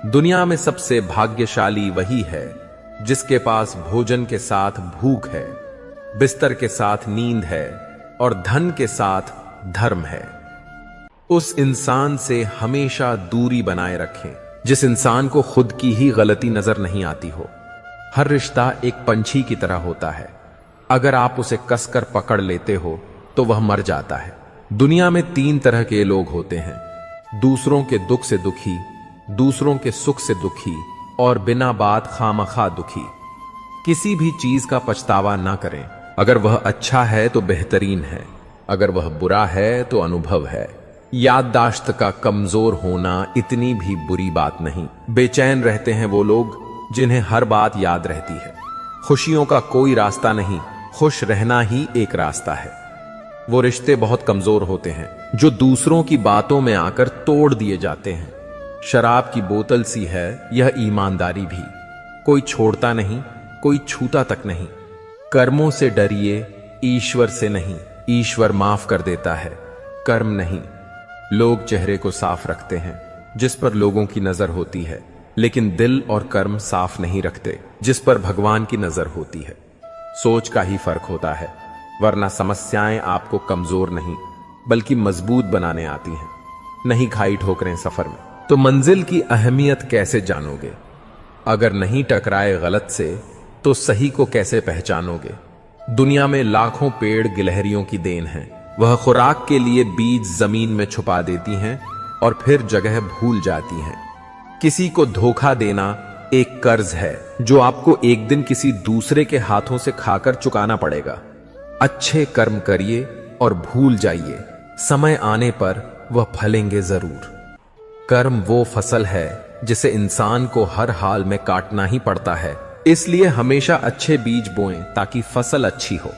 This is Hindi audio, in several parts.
दुनिया में सबसे भाग्यशाली वही है जिसके पास भोजन के साथ भूख है, बिस्तर के साथ नींद है और धन के साथ धर्म है। उस इंसान से हमेशा दूरी बनाए रखें जिस इंसान को खुद की ही गलती नजर नहीं आती हो। हर रिश्ता एक पंछी की तरह होता है, अगर आप उसे कसकर पकड़ लेते हो तो वह मर जाता है। दुनिया में 3 तरह के लोग होते हैं, दूसरों के दुख से दुखी, दूसरों के सुख से दुखी और बिना बात खामखा दुखी। किसी भी चीज का पछतावा ना करें। अगर वह अच्छा है तो बेहतरीन है, अगर वह बुरा है तो अनुभव है। याददाश्त का कमजोर होना इतनी भी बुरी बात नहीं। बेचैन रहते हैं वो लोग जिन्हें हर बात याद रहती है। खुशियों का कोई रास्ता नहीं, खुश रहना ही एक रास्ता है। वो रिश्ते बहुत कमजोर होते हैं जो दूसरों की बातों में आकर तोड़ दिए जाते हैं। शराब की बोतल सी है यह ईमानदारी भी, कोई छोड़ता नहीं, कोई छूता तक नहीं। कर्मों से डरिए, ईश्वर से नहीं। ईश्वर माफ कर देता है, कर्म नहीं। लोग चेहरे को साफ रखते हैं जिस पर लोगों की नजर होती है, लेकिन दिल और कर्म साफ नहीं रखते जिस पर भगवान की नजर होती है। सोच का ही फर्क होता है, वरना समस्याएं आपको कमजोर नहीं बल्कि मजबूत बनाने आती हैं। नहीं खाई ठोकरें सफर में तो मंजिल की अहमियत कैसे जानोगे? अगर नहीं टकराए गलत से तो सही को कैसे पहचानोगे? दुनिया में लाखों पेड़ गिलहरियों की देन है, वह खुराक के लिए बीज जमीन में छुपा देती हैं और फिर जगह भूल जाती हैं। किसी को धोखा देना एक कर्ज है जो आपको एक दिन किसी दूसरे के हाथों से खाकर चुकाना पड़ेगा। अच्छे कर्म करिए और भूल जाइए, समय आने पर वह फलेंगे जरूर। कर्म वो फसल है जिसे इंसान को हर हाल में काटना ही पड़ता है, इसलिए हमेशा अच्छे बीज बोएं ताकि फसल अच्छी हो।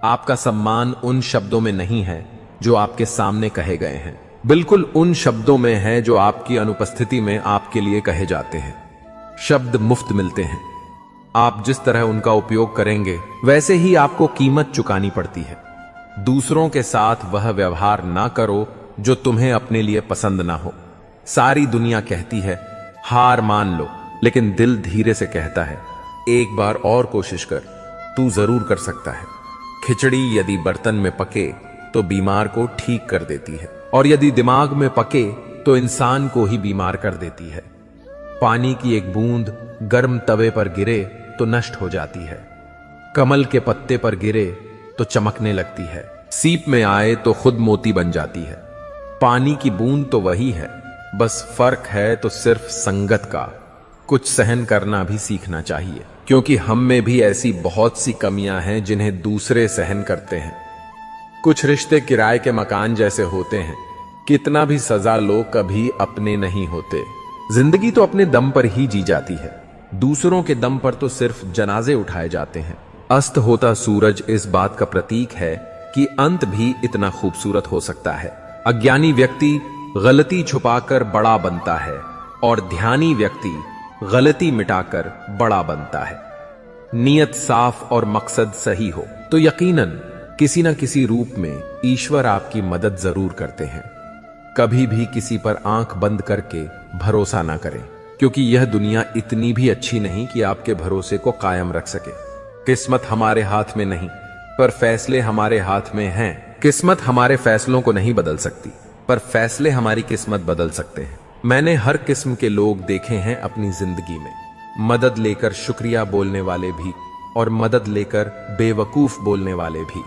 आपका सम्मान उन शब्दों में नहीं है जो आपके सामने कहे गए हैं, बिल्कुल उन शब्दों में है जो आपकी अनुपस्थिति में आपके लिए कहे जाते हैं। शब्द मुफ्त मिलते हैं, आप जिस तरह उनका उपयोग करेंगे वैसे ही आपको कीमत चुकानी पड़ती है। दूसरों के साथ वह व्यवहार ना करो जो तुम्हें अपने लिए पसंद ना हो। सारी दुनिया कहती है हार मान लो, लेकिन दिल धीरे से कहता है एक बार और कोशिश कर, तू जरूर कर सकता है। खिचड़ी यदि बर्तन में पके तो बीमार को ठीक कर देती है, और यदि दिमाग में पके तो इंसान को ही बीमार कर देती है। पानी की एक बूंद गर्म तवे पर गिरे तो नष्ट हो जाती है, कमल के पत्ते पर गिरे तो चमकने लगती है, सीप में आए तो खुद मोती बन जाती है। पानी की बूंद तो वही है, बस फर्क है तो सिर्फ संगत का। कुछ सहन करना भी सीखना चाहिए, क्योंकि हम में भी ऐसी बहुत सी कमियां हैं जिन्हें दूसरे सहन करते हैं। कुछ रिश्ते किराए के मकान जैसे होते हैं, कितना भी सजा लो कभी अपने नहीं होते। जिंदगी तो अपने दम पर ही जी जाती है, दूसरों के दम पर तो सिर्फ जनाजे उठाए जाते हैं। अस्त होता सूरज इस बात का प्रतीक है कि अंत भी इतना खूबसूरत हो सकता है। अज्ञानी व्यक्ति गलती छुपाकर बड़ा बनता है और ध्यानी व्यक्ति गलती मिटाकर बड़ा बनता है। नियत साफ और मकसद सही हो तो यकीनन किसी न किसी रूप में ईश्वर आपकी मदद जरूर करते हैं। कभी भी किसी पर आंख बंद करके भरोसा ना करें, क्योंकि यह दुनिया इतनी भी अच्छी नहीं कि आपके भरोसे को कायम रख सके। किस्मत हमारे हाथ में नहीं, पर फैसले हमारे हाथ में हैं। किस्मत हमारे फैसलों को नहीं बदल सकती, पर फैसले हमारी किस्मत बदल सकते हैं। मैंने हर किस्म के लोग देखे हैं अपनी जिंदगी में, मदद लेकर शुक्रिया बोलने वाले भी और मदद लेकर बेवकूफ बोलने वाले भी।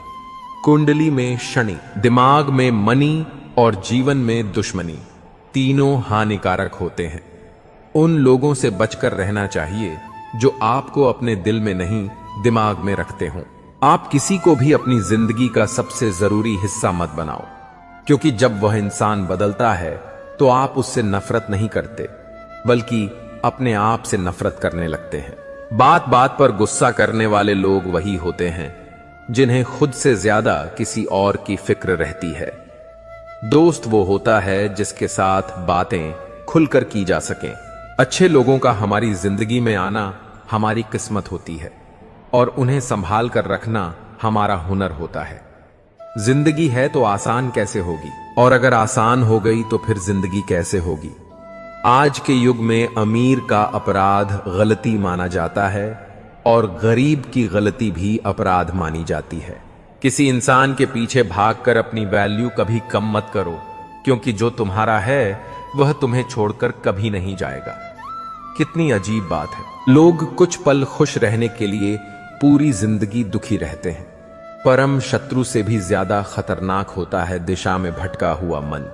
कुंडली में शनि, दिमाग में मनी और जीवन में दुश्मनी, तीनों हानिकारक होते हैं। उन लोगों से बचकर रहना चाहिए जो आपको अपने दिल में नहीं दिमाग में रखते हों। आप किसी को भी अपनी जिंदगी का सबसे जरूरी हिस्सा मत बनाओ, क्योंकि जब वह इंसान बदलता है तो आप उससे नफरत नहीं करते, बल्कि अपने आप से नफरत करने लगते हैं। बात बात पर गुस्सा करने वाले लोग वही होते हैं जिन्हें खुद से ज्यादा किसी और की फिक्र रहती है। दोस्त वो होता है जिसके साथ बातें खुलकर की जा सकें। अच्छे लोगों का हमारी जिंदगी में आना हमारी किस्मत होती है और उन्हें संभाल कर रखना हमारा हुनर होता है। जिंदगी है तो आसान कैसे होगी, और अगर आसान हो गई तो फिर जिंदगी कैसे होगी। आज के युग में अमीर का अपराध गलती माना जाता है और गरीब की गलती भी अपराध मानी जाती है। किसी इंसान के पीछे भागकर अपनी वैल्यू कभी कम मत करो, क्योंकि जो तुम्हारा है वह तुम्हें छोड़कर कभी नहीं जाएगा। कितनी अजीब बात है, लोग कुछ पल खुश रहने के लिए पूरी जिंदगी दुखी रहते हैं। परम शत्रु से भी ज्यादा खतरनाक होता है दिशा में भटका हुआ मन।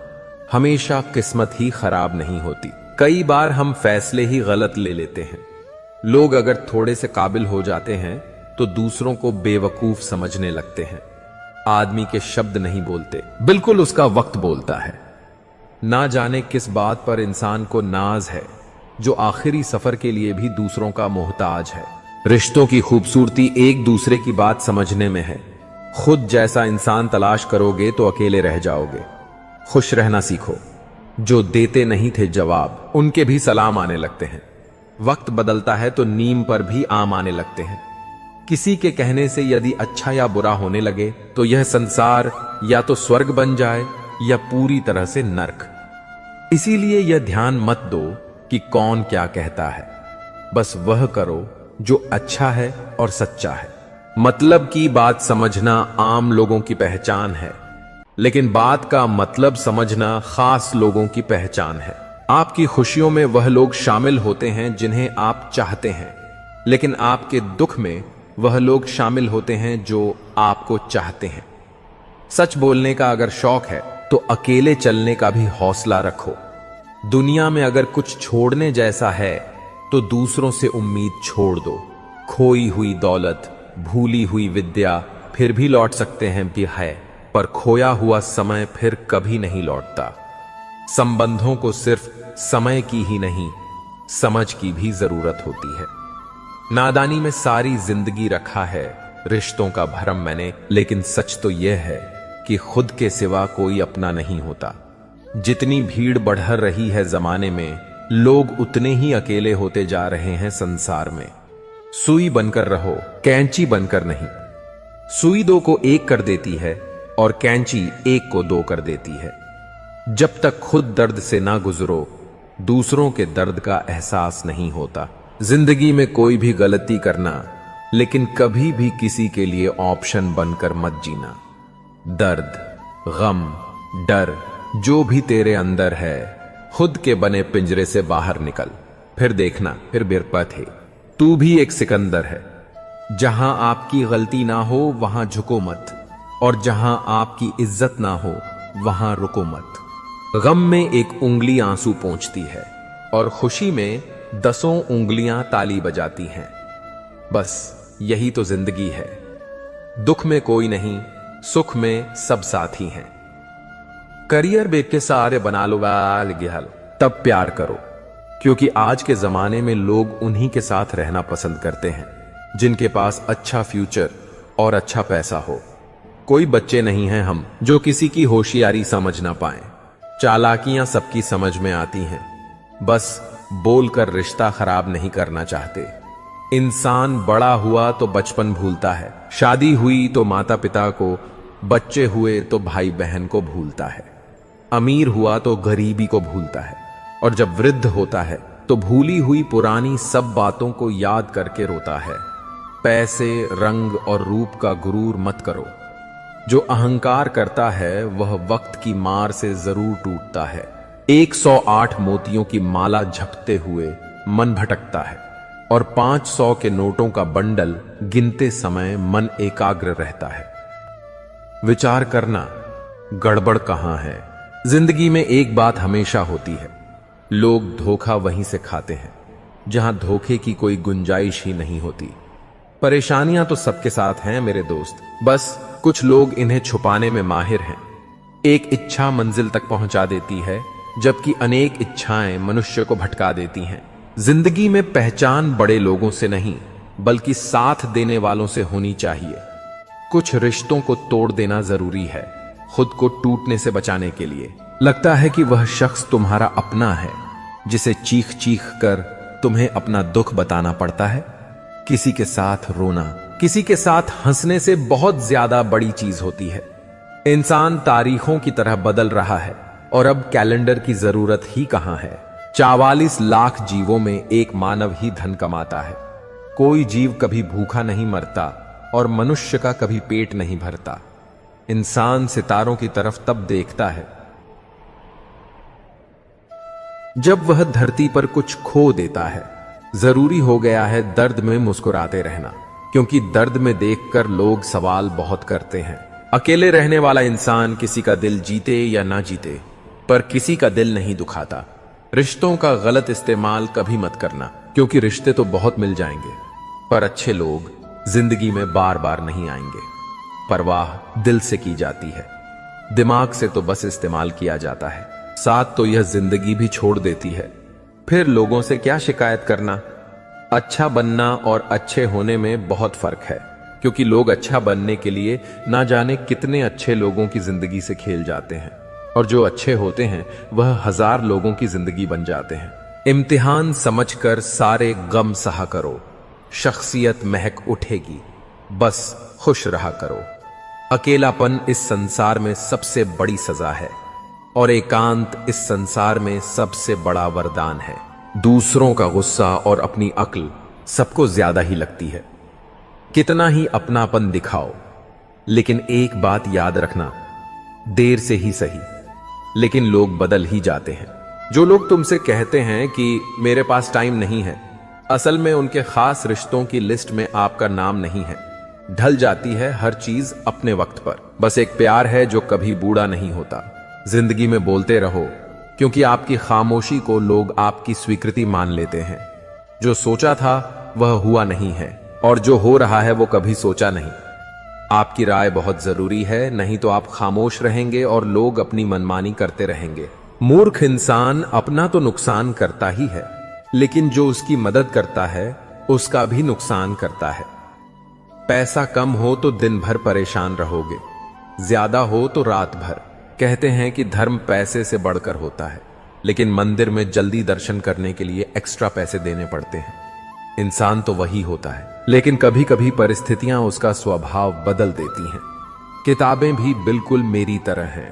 हमेशा किस्मत ही खराब नहीं होती, कई बार हम फैसले ही गलत ले लेते हैं। लोग अगर थोड़े से काबिल हो जाते हैं तो दूसरों को बेवकूफ समझने लगते हैं। आदमी के शब्द नहीं बोलते, बिल्कुल उसका वक्त बोलता है। ना जाने किस बात पर इंसान को नाज है, जो आखिरी सफर के लिए भी दूसरों का मोहताज है। रिश्तों की खूबसूरती एक दूसरे की बात समझने में है। खुद जैसा इंसान तलाश करोगे तो अकेले रह जाओगे। खुश रहना सीखो। जो देते नहीं थे जवाब, उनके भी सलाम आने लगते हैं। वक्त बदलता है तो नीम पर भी आम आने लगते हैं। किसी के कहने से यदि अच्छा या बुरा होने लगे तो यह संसार या तो स्वर्ग बन जाए या पूरी तरह से नर्क। इसीलिए यह ध्यान मत दो कि कौन क्या कहता है, बस वह करो जो अच्छा है और सच्चा है। मतलब की बात समझना आम लोगों की पहचान है, लेकिन बात का मतलब समझना खास लोगों की पहचान है। आपकी खुशियों में वह लोग शामिल होते हैं जिन्हें आप चाहते हैं, लेकिन आपके दुख में वह लोग शामिल होते हैं जो आपको चाहते हैं। सच बोलने का अगर शौक है तो अकेले चलने का भी हौसला रखो। दुनिया में अगर कुछ छोड़ने जैसा है तो दूसरों से उम्मीद छोड़ दो। खोई हुई दौलत, भूली हुई विद्या फिर भी लौट सकते हैं भी है, पर खोया हुआ समय फिर कभी नहीं लौटता। संबंधों को सिर्फ समय की ही नहीं, समझ की भी जरूरत होती है। नादानी में सारी जिंदगी रखा है रिश्तों का भरम मैंने, लेकिन सच तो यह है कि खुद के सिवा कोई अपना नहीं होता। जितनी भीड़ बढ़ रही है जमाने में, लोग उतने ही अकेले होते जा रहे हैं संसार में। सुई बनकर रहो, कैंची बनकर नहीं। सुई दो को एक कर देती है और कैंची एक को दो कर देती है। जब तक खुद दर्द से ना गुजरो, दूसरों के दर्द का एहसास नहीं होता। जिंदगी में कोई भी गलती करना, लेकिन कभी भी किसी के लिए ऑप्शन बनकर मत जीना। दर्द, गम, डर जो भी तेरे अंदर है, खुद के बने पिंजरे से बाहर निकल, फिर देखना फिर बिरपत है। तू भी एक सिकंदर है। जहां आपकी गलती ना हो वहां झुको मत, और जहां आपकी इज्जत ना हो वहां रुको मत। गम में एक उंगली आंसू पोंछती है और खुशी में 10 उंगलियां ताली बजाती हैं। बस यही तो जिंदगी है। दुख में कोई नहीं, सुख में सब साथी हैं। करियर बेच के सारे बना लो वाल गिहल, तब प्यार करो, क्योंकि आज के जमाने में लोग उन्हीं के साथ रहना पसंद करते हैं जिनके पास अच्छा फ्यूचर और अच्छा पैसा हो। कोई बच्चे नहीं हैं हम जो किसी की होशियारी समझ ना पाए। चालाकियां सबकी समझ में आती हैं, बस बोलकर रिश्ता खराब नहीं करना चाहते। इंसान बड़ा हुआ तो बचपन भूलता है, शादी हुई तो माता पिता को, बच्चे हुए तो भाई बहन को भूलता है, अमीर हुआ तो गरीबी को भूलता है, और जब वृद्ध होता है तो भूली हुई पुरानी सब बातों को याद करके रोता है। पैसे, रंग और रूप का गुरूर मत करो। जो अहंकार करता है वह वक्त की मार से जरूर टूटता है। 108 मोतियों की माला झपते हुए मन भटकता है, और 500 के नोटों का बंडल गिनते समय मन एकाग्र रहता है। विचार करना, गड़बड़ कहां है। जिंदगी में एक बात हमेशा होती है, लोग धोखा वहीं से खाते हैं जहां धोखे की कोई गुंजाइश ही नहीं होती। परेशानियां तो सबके साथ हैं मेरे दोस्त, बस कुछ लोग इन्हें छुपाने में माहिर हैं। एक इच्छा मंजिल तक पहुंचा देती है, जबकि अनेक इच्छाएं मनुष्य को भटका देती हैं। जिंदगी में पहचान बड़े लोगों से नहीं, बल्कि साथ देने वालों से होनी चाहिए। कुछ रिश्तों को तोड़ देना जरूरी है, खुद को टूटने से बचाने के लिए। लगता है कि वह शख्स तुम्हारा अपना है, जिसे चीख चीख कर तुम्हें अपना दुख बताना पड़ता है। किसी के साथ रोना, किसी के साथ हंसने से बहुत ज्यादा बड़ी चीज होती है। इंसान तारीखों की तरह बदल रहा है, और अब कैलेंडर की जरूरत ही कहां है। 44 लाख जीवों में एक मानव ही धन कमाता है। कोई जीव कभी भूखा नहीं मरता और मनुष्य का कभी पेट नहीं भरता। इंसान सितारों की तरफ तब देखता है जब वह धरती पर कुछ खो देता है। जरूरी हो गया है दर्द में मुस्कुराते रहना, क्योंकि दर्द में देखकर लोग सवाल बहुत करते हैं। अकेले रहने वाला इंसान किसी का दिल जीते या ना जीते, पर किसी का दिल नहीं दुखाता। रिश्तों का गलत इस्तेमाल कभी मत करना, क्योंकि रिश्ते तो बहुत मिल जाएंगे, पर अच्छे लोग जिंदगी में बार बार नहीं आएंगे। परवाह दिल से की जाती है, दिमाग से तो बस इस्तेमाल किया जाता है। साथ तो यह जिंदगी भी छोड़ देती है। फिर लोगों से क्या शिकायत करना। अच्छा बनना और अच्छे होने में बहुत फर्क है, क्योंकि लोग अच्छा बनने के लिए ना जाने कितने अच्छे लोगों की जिंदगी से खेल जाते हैं, और जो अच्छे होते हैं वह 1000 लोगों की जिंदगी बन जाते हैं। इम्तिहान समझकर सारे गम सहा करो, शख्सियत महक उठेगी, बस खुश रहा करो। अकेलापन इस संसार में सबसे बड़ी सजा है, और एकांत इस संसार में सबसे बड़ा वरदान है। दूसरों का गुस्सा और अपनी अक्ल सबको ज्यादा ही लगती है। कितना ही अपनापन दिखाओ, लेकिन एक बात याद रखना, देर से ही सही, लेकिन लोग बदल ही जाते हैं। जो लोग तुमसे कहते हैं कि मेरे पास टाइम नहीं है, असल में उनके खास रिश्तों की लिस्ट में आपका नाम नहीं है। ढल जाती है हर चीज अपने वक्त पर। बस एक प्यार है जो कभी बूढ़ा नहीं होता। जिंदगी में बोलते रहो, क्योंकि आपकी खामोशी को लोग आपकी स्वीकृति मान लेते हैं। जो सोचा था वह हुआ नहीं है, और जो हो रहा है वो कभी सोचा नहीं। आपकी राय बहुत जरूरी है, नहीं तो आप खामोश रहेंगे और लोग अपनी मनमानी करते रहेंगे। मूर्ख इंसान अपना तो नुकसान करता ही है, लेकिन जो उसकी मदद करता है उसका भी नुकसान करता है। पैसा कम हो तो दिन भर परेशान रहोगे, ज्यादा हो तो रात भर। कहते हैं कि धर्म पैसे से बढ़कर होता है, लेकिन मंदिर में जल्दी दर्शन करने के लिए एक्स्ट्रा पैसे देने पड़ते हैं। इंसान तो वही होता है, लेकिन कभी कभी परिस्थितियां उसका स्वभाव बदल देती हैं। किताबें भी बिल्कुल मेरी तरह हैं,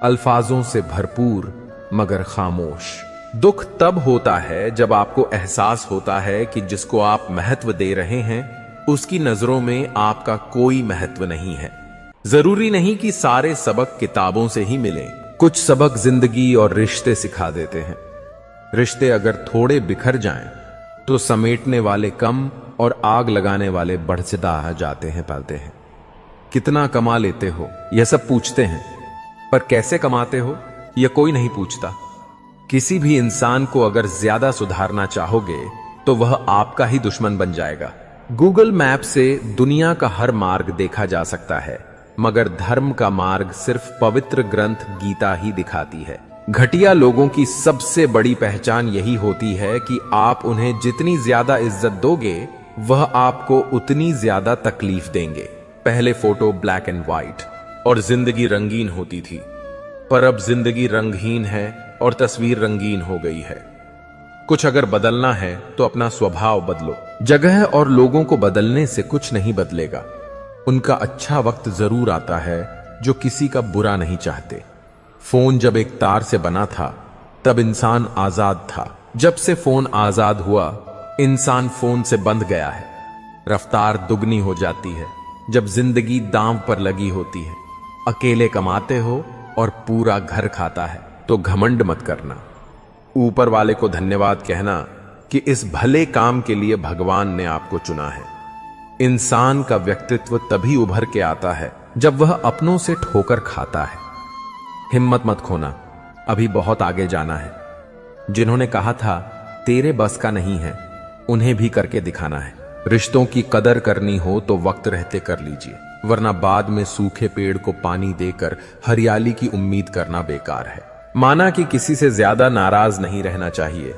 अल्फाजों से भरपूर मगर खामोश। दुख तब होता है जब आपको एहसास होता है कि जिसको आप महत्व दे रहे हैं उसकी नजरों में आपका कोई महत्व नहीं है। जरूरी नहीं कि सारे सबक किताबों से ही मिले, कुछ सबक जिंदगी और रिश्ते सिखा देते हैं। रिश्ते अगर थोड़े बिखर जाएं, तो समेटने वाले कम और आग लगाने वाले बढ़ता जाते हैं पालते हैं। कितना कमा लेते हो यह सब पूछते हैं, पर कैसे कमाते हो यह कोई नहीं पूछता। किसी भी इंसान को अगर ज्यादा सुधारना चाहोगे तो वह आपका ही दुश्मन बन जाएगा। गूगल मैप से दुनिया का हर मार्ग देखा जा सकता है, मगर धर्म का मार्ग सिर्फ पवित्र ग्रंथ गीता ही दिखाती है। घटिया लोगों की सबसे बड़ी पहचान यही होती है कि आप उन्हें जितनी ज्यादा इज्जत दोगे वह आपको उतनी ज्यादा तकलीफ देंगे। पहले फोटो ब्लैक एंड व्हाइट और जिंदगी रंगीन होती थी, पर अब जिंदगी रंगहीन है और तस्वीर रंगीन हो गई है। कुछ अगर बदलना है तो अपना स्वभाव बदलो। जगह और लोगों को बदलने से कुछ नहीं बदलेगा। उनका अच्छा वक्त जरूर आता है जो किसी का बुरा नहीं चाहते। फोन जब एक तार से बना था तब इंसान आजाद था। जब से फोन आजाद हुआ इंसान फोन से बंध गया है। रफ्तार दुगनी हो जाती है जब जिंदगी दांव पर लगी होती है। अकेले कमाते हो और पूरा घर खाता है तो घमंड मत करना। ऊपर वाले को धन्यवाद कहना कि इस भले काम के लिए भगवान ने आपको चुना है। इंसान का व्यक्तित्व तभी उभर के आता है जब वह अपनों से ठोकर खाता है। हिम्मत मत खोना, अभी बहुत आगे जाना है। जिन्होंने कहा था तेरे बस का नहीं है, उन्हें भी करके दिखाना है। रिश्तों की कदर करनी हो तो वक्त रहते कर लीजिए, वरना बाद में सूखे पेड़ को पानी देकर हरियाली की उम्मीद करना बेकार है। माना कि किसी से ज्यादा नाराज नहीं रहना चाहिए,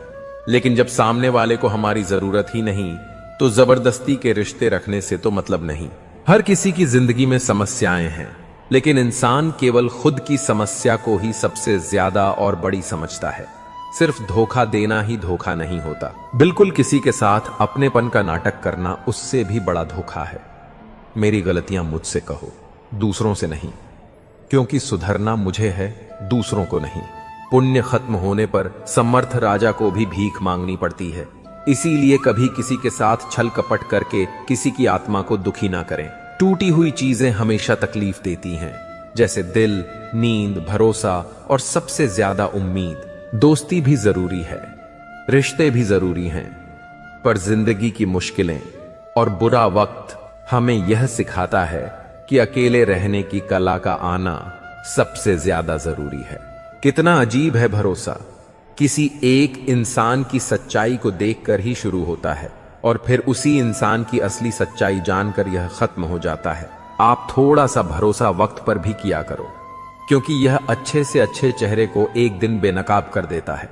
लेकिन जब सामने वाले को हमारी जरूरत ही नहीं तो जबरदस्ती के रिश्ते रखने से तो मतलब नहीं। हर किसी की जिंदगी में समस्याएं हैं, लेकिन इंसान केवल खुद की समस्या को ही सबसे ज्यादा और बड़ी समझता है। सिर्फ धोखा देना ही धोखा नहीं होता। बिल्कुल किसी के साथ अपनेपन का नाटक करना उससे भी बड़ा धोखा है। मेरी गलतियां मुझसे कहो, दूसरों से नहीं, क्योंकि सुधरना मुझे है, दूसरों को नहीं। पुण्य खत्म होने पर समर्थ राजा को भी भीख मांगनी पड़ती है। इसीलिए कभी किसी के साथ छल कपट करके किसी की आत्मा को दुखी ना करें। टूटी हुई चीजें हमेशा तकलीफ देती हैं, जैसे दिल, नींद, भरोसा और सबसे ज्यादा उम्मीद। दोस्ती भी जरूरी है, रिश्ते भी जरूरी हैं, पर जिंदगी की मुश्किलें और बुरा वक्त हमें यह सिखाता है कि अकेले रहने की कला का आना सबसे ज्यादा जरूरी है। कितना अजीब है भरोसा। किसी एक इंसान की सच्चाई को देखकर ही शुरू होता है और फिर उसी इंसान की असली सच्चाई जानकर यह खत्म हो जाता है। आप थोड़ा सा भरोसा वक्त पर भी किया करो, क्योंकि यह अच्छे से अच्छे चेहरे को एक दिन बेनकाब कर देता है।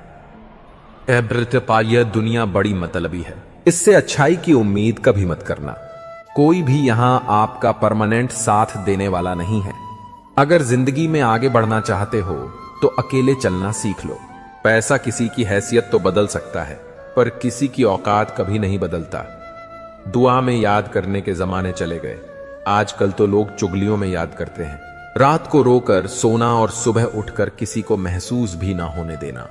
यह दुनिया बड़ी मतलबी है, इससे अच्छाई की उम्मीद कभी मत करना। कोई भी यहां आपका परमानेंट साथ देने वाला नहीं है। अगर जिंदगी में आगे बढ़ना चाहते हो तो अकेले चलना सीख लो। पैसा किसी की हैसियत तो बदल सकता है, पर किसी की औकात कभी नहीं बदलता। दुआ में याद करने के जमाने चले गए। आजकल तो लोग चुगलियों में याद करते हैं। रात को रोकर सोना और सुबह उठकर किसी को महसूस भी ना होने देना।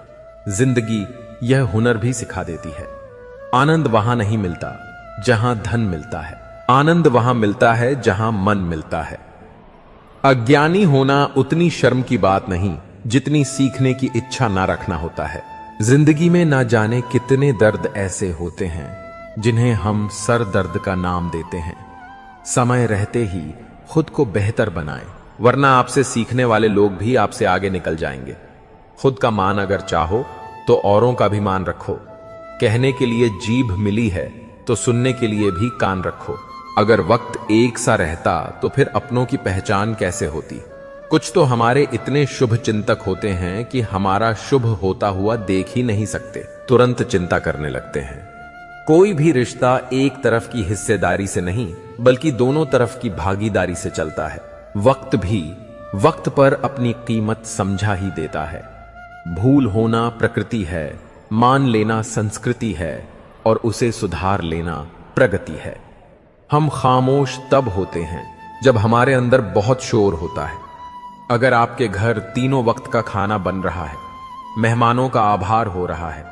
जिंदगी यह हुनर भी सिखा देती है। आनंद वहां नहीं मिलता जहां धन मिलता है, आनंद वहां मिलता है जहां मन मिलता है। अज्ञानी होना उतनी शर्म की बात नहीं जितनी सीखने की इच्छा ना रखना होता है। जिंदगी में ना जाने कितने दर्द ऐसे होते हैं जिन्हें हम सर दर्द का नाम देते हैं। समय रहते ही खुद को बेहतर बनाएं, वरना आपसे सीखने वाले लोग भी आपसे आगे निकल जाएंगे। खुद का मान अगर चाहो तो औरों का भी मान रखो। कहने के लिए जीभ मिली है तो सुनने के लिए भी कान रखो। अगर वक्त एक सा रहता तो फिर अपनों की पहचान कैसे होती। कुछ तो हमारे इतने शुभ चिंतक होते हैं कि हमारा शुभ होता हुआ देख ही नहीं सकते, तुरंत चिंता करने लगते हैं। कोई भी रिश्ता एक तरफ की हिस्सेदारी से नहीं बल्कि दोनों तरफ की भागीदारी से चलता है। वक्त भी वक्त पर अपनी कीमत समझा ही देता है। भूल होना प्रकृति है, मान लेना संस्कृति है और उसे सुधार लेना प्रगति है। हम खामोश तब होते हैं जब हमारे अंदर बहुत शोर होता है। अगर आपके घर तीनों वक्त का खाना बन रहा है, मेहमानों का आभार हो रहा है,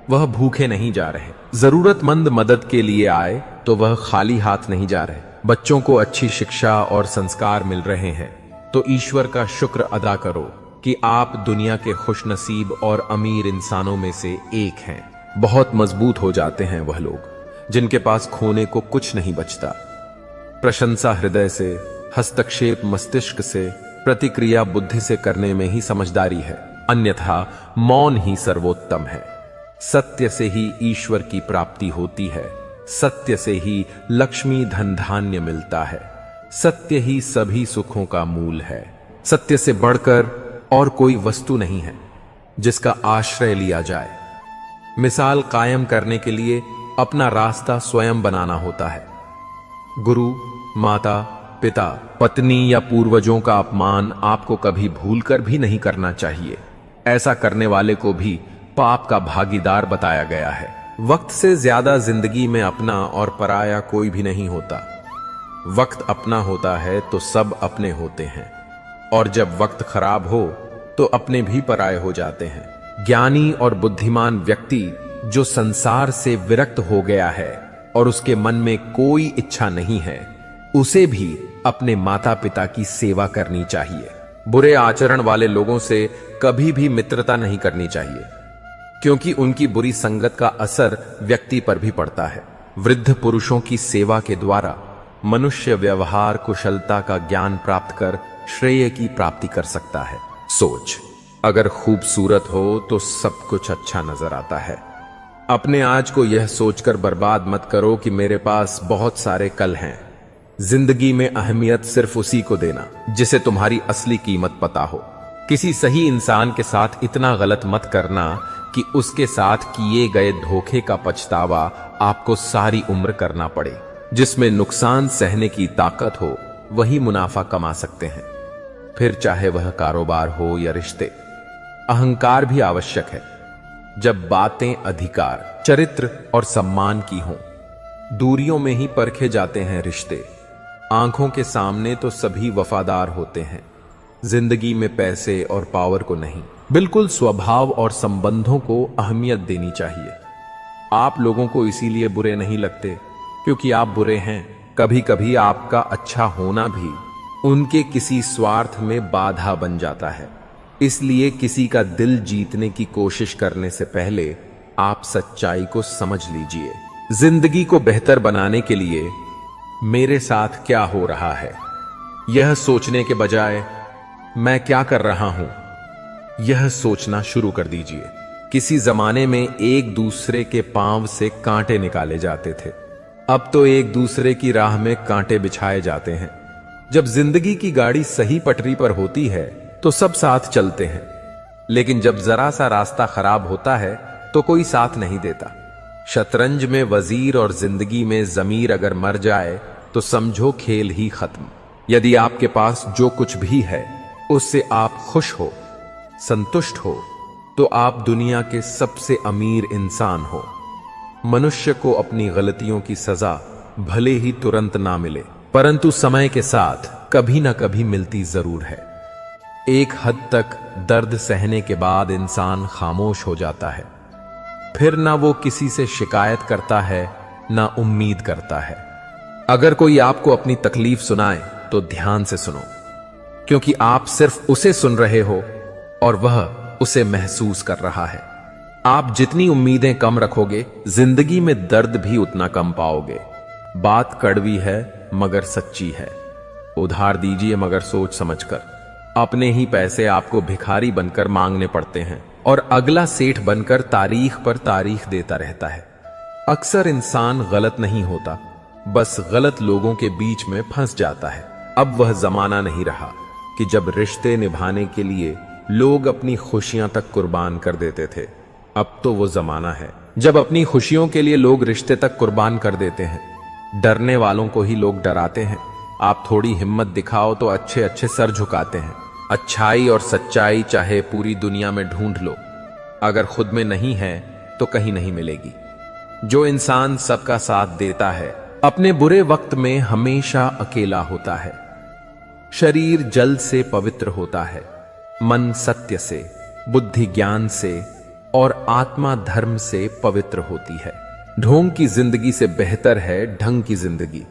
वह भूखे नहीं जा रहे, जरूरतमंद मदद के लिए आए तो वह खाली हाथ नहीं जा रहे, बच्चों को अच्छी शिक्षा और संस्कार मिल रहे हैं, तो ईश्वर का शुक्र अदा करो कि आप दुनिया के खुशनसीब और अमीर इंसानों में से एक हैं। बहुत मजबूत हो जाते हैं वह लोग जिनके पास खोने को कुछ नहीं बचता। प्रशंसा हृदय से, हस्तक्षेप मस्तिष्क से, प्रतिक्रिया बुद्धि से करने में ही समझदारी है, अन्यथा मौन ही सर्वोत्तम है। सत्य से ही ईश्वर की प्राप्ति होती है, सत्य से ही लक्ष्मी धन धान्य मिलता है, सत्य ही सभी सुखों का मूल है। सत्य से बढ़कर और कोई वस्तु नहीं है जिसका आश्रय लिया जाए। मिसाल कायम करने के लिए अपना रास्ता स्वयं बनाना होता है। गुरु, माता, पिता, पत्नी या पूर्वजों का अपमान आपको कभी भूलकर भी नहीं करना चाहिए। ऐसा करने वाले को भी पाप का भागीदार बताया गया है। वक्त से ज्यादा जिंदगी में अपना और पराया कोई भी नहीं होता। वक्त अपना होता है तो सब अपने होते हैं, और जब वक्त खराब हो तो अपने भी पराये हो जाते हैं। ज्ञानी और बुद्धिमान व्यक्ति जो संसार से विरक्त हो गया है और उसके मन में कोई इच्छा नहीं है, उसे भी अपने माता पिता की सेवा करनी चाहिए। बुरे आचरण वाले लोगों से कभी भी मित्रता नहीं करनी चाहिए, क्योंकि उनकी बुरी संगत का असर व्यक्ति पर भी पड़ता है। वृद्ध पुरुषों की सेवा के द्वारा मनुष्य व्यवहार कुशलता का ज्ञान प्राप्त कर श्रेय की प्राप्ति कर सकता है। सोच अगर खूबसूरत हो तो सब कुछ अच्छा नजर आता है। अपने आज को यह सोचकर बर्बाद मत करो कि मेरे पास बहुत सारे कल हैं। जिंदगी में अहमियत सिर्फ उसी को देना जिसे तुम्हारी असली कीमत पता हो। किसी सही इंसान के साथ इतना गलत मत करना कि उसके साथ किए गए धोखे का पछतावा आपको सारी उम्र करना पड़े। जिसमें नुकसान सहने की ताकत हो वही मुनाफा कमा सकते हैं, फिर चाहे वह कारोबार हो या रिश्ते। अहंकार भी आवश्यक है जब बातें अधिकार, चरित्र और सम्मान की हों। दूरियों में ही परखे जाते हैं रिश्ते, आंखों के सामने तो सभी वफादार होते हैं। जिंदगी में पैसे और पावर को नहीं, बिल्कुल स्वभाव और संबंधों को अहमियत देनी चाहिए। आप लोगों को इसीलिए बुरे नहीं लगते क्योंकि आप बुरे हैं। कभी कभी आपका अच्छा होना भी उनके किसी स्वार्थ में बाधा बन जाता है। इसलिए किसी का दिल जीतने की कोशिश करने से पहले आप सच्चाई को समझ लीजिए। जिंदगी को बेहतर बनाने के लिए मेरे साथ क्या हो रहा है, यह सोचने के बजाय मैं क्या कर रहा हूं, यह सोचना शुरू कर दीजिए। किसी जमाने में एक दूसरे के पांव से कांटे निकाले जाते थे, अब तो एक दूसरे की राह में कांटे बिछाए जाते हैं। जब जिंदगी की गाड़ी सही पटरी पर होती है तो सब साथ चलते हैं, लेकिन जब जरा सा रास्ता खराब होता है तो कोई साथ नहीं देता। शतरंज में वजीर और जिंदगी में जमीर अगर मर जाए तो समझो खेल ही खत्म। यदि आपके पास जो कुछ भी है उससे आप खुश हो, संतुष्ट हो, तो आप दुनिया के सबसे अमीर इंसान हो। मनुष्य को अपनी गलतियों की सजा भले ही तुरंत ना मिले, परंतु समय के साथ कभी ना कभी मिलती जरूर है। एक हद तक दर्द सहने के बाद इंसान खामोश हो जाता है, फिर ना वो किसी से शिकायत करता है ना उम्मीद करता है। अगर कोई आपको अपनी तकलीफ सुनाए तो ध्यान से सुनो, क्योंकि आप सिर्फ उसे सुन रहे हो और वह उसे महसूस कर रहा है। आप जितनी उम्मीदें कम रखोगे, जिंदगी में दर्द भी उतना कम पाओगे। बात कड़वी है मगर सच्ची है। उधार दीजिए मगर सोच समझकर। अपने ही पैसे आपको भिखारी बनकर मांगने पड़ते हैं और अगला सेठ बनकर तारीख पर तारीख देता रहता है। अक्सर इंसान गलत नहीं होता, बस गलत लोगों के बीच में फंस जाता है। अब वह जमाना नहीं रहा कि जब रिश्ते निभाने के लिए लोग अपनी खुशियां तक कुर्बान कर देते थे। अब तो वो जमाना है जब अपनी खुशियों के लिए लोग रिश्ते तक कुर्बान कर देते हैं। डरने वालों को ही लोग डराते हैं। आप थोड़ी हिम्मत दिखाओ तो अच्छे अच्छे सर झुकाते हैं। अच्छाई और सच्चाई चाहे पूरी दुनिया में ढूंढ लो, अगर खुद में नहीं है तो कहीं नहीं मिलेगी। जो इंसान सबका साथ देता है अपने बुरे वक्त में हमेशा अकेला होता है। शरीर जल से पवित्र होता है, मन सत्य से, बुद्धि ज्ञान से और आत्मा धर्म से पवित्र होती है। ढोंग की जिंदगी से बेहतर है ढंग की जिंदगी।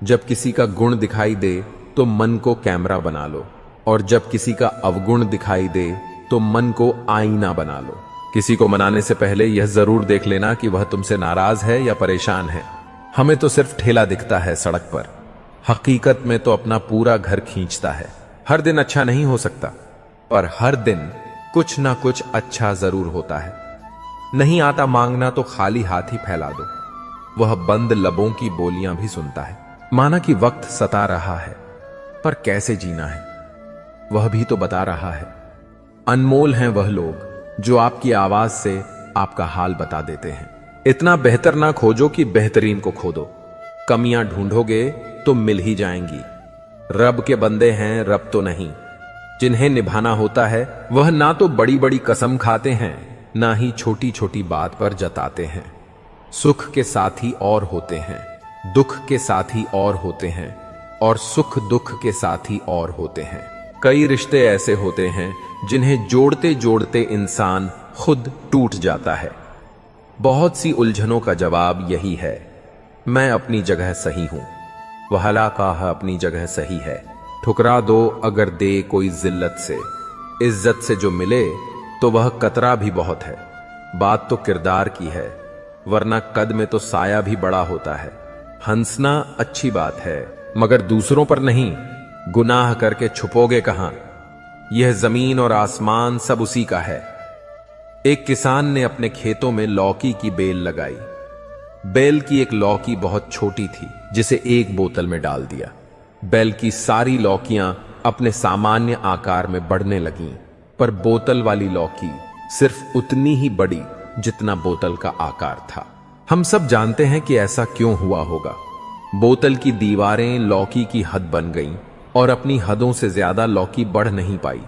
जब किसी का गुण दिखाई दे तो मन को कैमरा बना लो, और जब किसी का अवगुण दिखाई दे तो मन को आईना बना लो। किसी को मनाने से पहले यह जरूर देख लेना कि वह तुमसे नाराज है या परेशान है। हमें तो सिर्फ ठेला दिखता है सड़क पर, हकीकत में तो अपना पूरा घर खींचता है। हर दिन अच्छा नहीं हो सकता, पर हर दिन कुछ ना कुछ अच्छा जरूर होता है। नहीं आता मांगना तो खाली हाथ ही फैला दो। वह बंद लबों की बोलियां भी सुनता है। माना कि वक्त सता रहा है, पर कैसे जीना है वह भी तो बता रहा है। अनमोल हैं वह लोग जो आपकी आवाज से आपका हाल बता देते हैं। इतना बेहतर ना खोजो कि बेहतरीन को खो दो। कमियां ढूंढोगे तो मिल ही जाएंगी। रब के बंदे हैं, रब तो नहीं। जिन्हें निभाना होता है वह ना तो बड़ी बड़ी कसम खाते हैं, ना ही छोटी छोटी बात पर जताते हैं। सुख के साथी और होते हैं, दुख के साथी और होते हैं, और सुख दुख के साथी और होते हैं। कई रिश्ते ऐसे होते हैं जिन्हें जोड़ते जोड़ते इंसान खुद टूट जाता है। बहुत सी उलझनों का जवाब यही है, मैं अपनी जगह सही हूं, वहला काह अपनी जगह सही है। ठुकरा दो अगर दे कोई जिल्लत से, इज्जत से जो मिले तो वह कतरा भी बहुत है। बात तो किरदार की है, वरना कद में तो साया भी बड़ा होता है। हंसना अच्छी बात है मगर दूसरों पर नहीं। गुनाह करके छुपोगे कहां? यह जमीन और आसमान सब उसी का है। एक किसान ने अपने खेतों में लौकी की बेल लगाई। बेल की एक लौकी बहुत छोटी थी जिसे एक बोतल में डाल दिया। बेल की सारी लौकियां अपने सामान्य आकार में बढ़ने लगीं, पर बोतल वाली लौकी सिर्फ उतनी ही बड़ी जितना बोतल का आकार था। हम सब जानते हैं कि ऐसा क्यों हुआ होगा। बोतल की दीवारें लौकी की हद बन गईं और अपनी हदों से ज्यादा लौकी बढ़ नहीं पाई।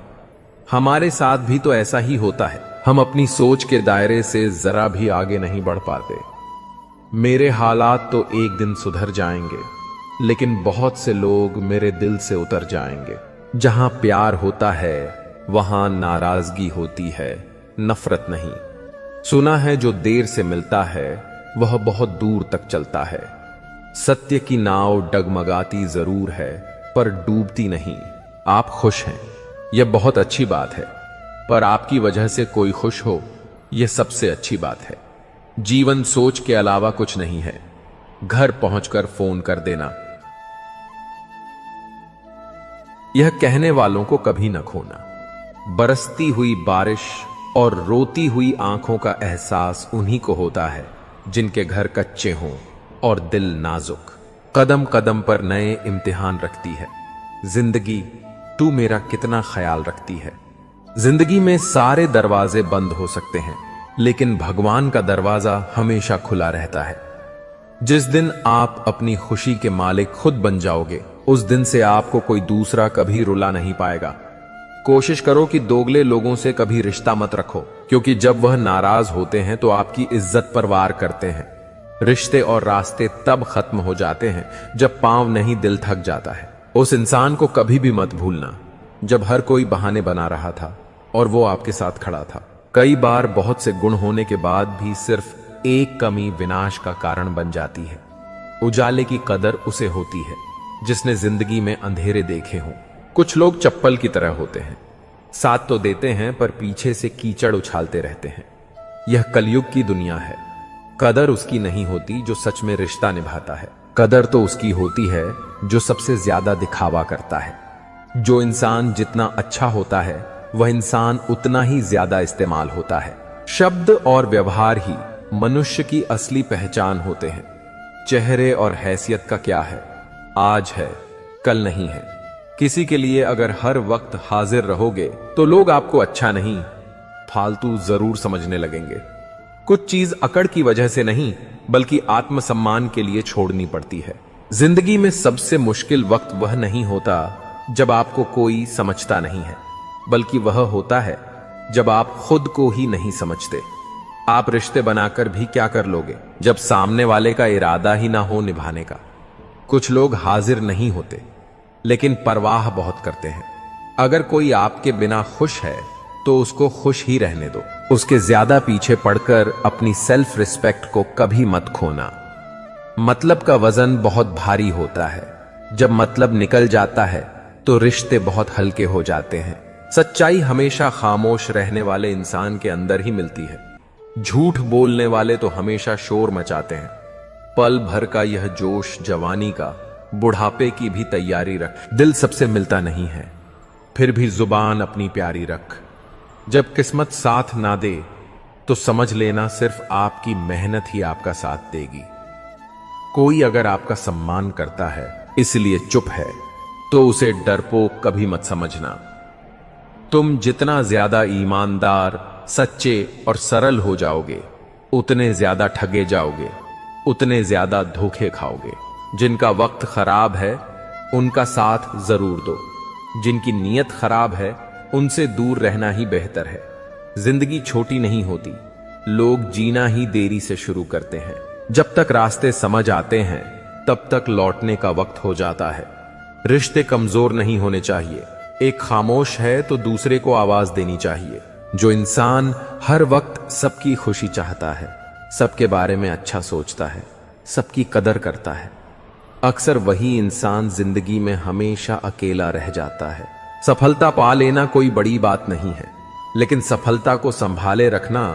हमारे साथ भी तो ऐसा ही होता है। हम अपनी सोच के दायरे से जरा भी आगे नहीं बढ़ पाते। मेरे हालात तो एक दिन सुधर जाएंगे, लेकिन बहुत से लोग मेरे दिल से उतर जाएंगे। जहां प्यार होता है वहां नाराजगी होती है, नफरत नहीं। सुना है जो देर से मिलता है वह बहुत दूर तक चलता है। सत्य की नाव डगमगाती जरूर है पर डूबती नहीं। आप खुश हैं, यह बहुत अच्छी बात है, पर आपकी वजह से कोई खुश हो, यह सबसे अच्छी बात है। जीवन सोच के अलावा कुछ नहीं है। घर पहुंचकर फोन कर देना। यह कहने वालों को कभी न खोना। बरसती हुई बारिश और रोती हुई आंखों का एहसास उन्हीं को होता है जिनके घर कच्चे हों और दिल नाजुक। कदम कदम पर नए इम्तिहान रखती है जिंदगी, तू मेरा कितना ख्याल रखती है। जिंदगी में सारे दरवाजे बंद हो सकते हैं, लेकिन भगवान का दरवाजा हमेशा खुला रहता है। जिस दिन आप अपनी खुशी के मालिक खुद बन जाओगे, उस दिन से आपको कोई दूसरा कभी रुला नहीं पाएगा। कोशिश करो कि दोगले लोगों से कभी रिश्ता मत रखो, क्योंकि जब वह नाराज होते हैं तो आपकी इज्जत पर वार करते हैं। रिश्ते और रास्ते तब खत्म हो जाते हैं जब पांव नहीं दिल थक जाता है। उस इंसान को कभी भी मत भूलना जब हर कोई बहाने बना रहा था और वो आपके साथ खड़ा था। कई बार बहुत से गुण होने के बाद भी सिर्फ एक कमी विनाश का कारण बन जाती है। उजाले की कदर उसे होती है जिसने जिंदगी में अंधेरे देखे हों। कुछ लोग चप्पल की तरह होते हैं, साथ तो देते हैं पर पीछे से कीचड़ उछालते रहते हैं। यह कलयुग की दुनिया है। कदर उसकी नहीं होती जो सच में रिश्ता निभाता है। कदर तो उसकी होती है जो सबसे ज्यादा दिखावा करता है। जो इंसान जितना अच्छा होता है वह इंसान उतना ही ज्यादा इस्तेमाल होता है। शब्द और व्यवहार ही मनुष्य की असली पहचान होते हैं। चेहरे और हैसियत का क्या है, आज है कल नहीं है। किसी के लिए अगर हर वक्त हाजिर रहोगे तो लोग आपको अच्छा नहीं, फालतू जरूर समझने लगेंगे। कुछ चीज अकड़ की वजह से नहीं बल्कि आत्मसम्मान के लिए छोड़नी पड़ती है। जिंदगी में सबसे मुश्किल वक्त वह नहीं होता जब आपको कोई समझता नहीं है, बल्कि वह होता है जब आप खुद को ही नहीं समझते। आप रिश्ते बनाकर भी क्या कर लोगे जब सामने वाले का इरादा ही ना हो निभाने का। कुछ लोग हाजिर नहीं होते लेकिन परवाह बहुत करते हैं। अगर कोई आपके बिना खुश है तो उसको खुश ही रहने दो। उसके ज्यादा पीछे पड़कर अपनी सेल्फ रिस्पेक्ट को कभी मत खोना। मतलब का वजन बहुत भारी होता है। जब मतलब निकल जाता है तो रिश्ते बहुत हल्के हो जाते हैं। सच्चाई हमेशा खामोश रहने वाले इंसान के अंदर ही मिलती है। झूठ बोलने वाले तो हमेशा शोर मचाते हैं। पल भर का यह जोश जवानी का, बुढ़ापे की भी तैयारी रख। दिल सबसे मिलता नहीं है, फिर भी जुबान अपनी प्यारी रख। जब किस्मत साथ ना दे तो समझ लेना सिर्फ आपकी मेहनत ही आपका साथ देगी। कोई अगर आपका सम्मान करता है इसलिए चुप है तो उसे डरपोक कभी मत समझना। तुम जितना ज्यादा ईमानदार, सच्चे और सरल हो जाओगे, उतने ज्यादा ठगे जाओगे, उतने ज्यादा धोखे खाओगे। जिनका वक्त खराब है उनका साथ जरूर दो। जिनकी नीयत खराब है उनसे दूर रहना ही बेहतर है। जिंदगी छोटी नहीं होती, लोग जीना ही देरी से शुरू करते हैं। जब तक रास्ते समझ आते हैं तब तक लौटने का वक्त हो जाता है। रिश्ते कमजोर नहीं होने चाहिए। एक खामोश है तो दूसरे को आवाज देनी चाहिए। जो इंसान हर वक्त सबकी खुशी चाहता है, सबके बारे में अच्छा सोचता है, सबकी कदर करता है, अक्सर वही इंसान जिंदगी में हमेशा अकेला रह जाता है। सफलता पा लेना कोई बड़ी बात नहीं है, लेकिन सफलता को संभाले रखना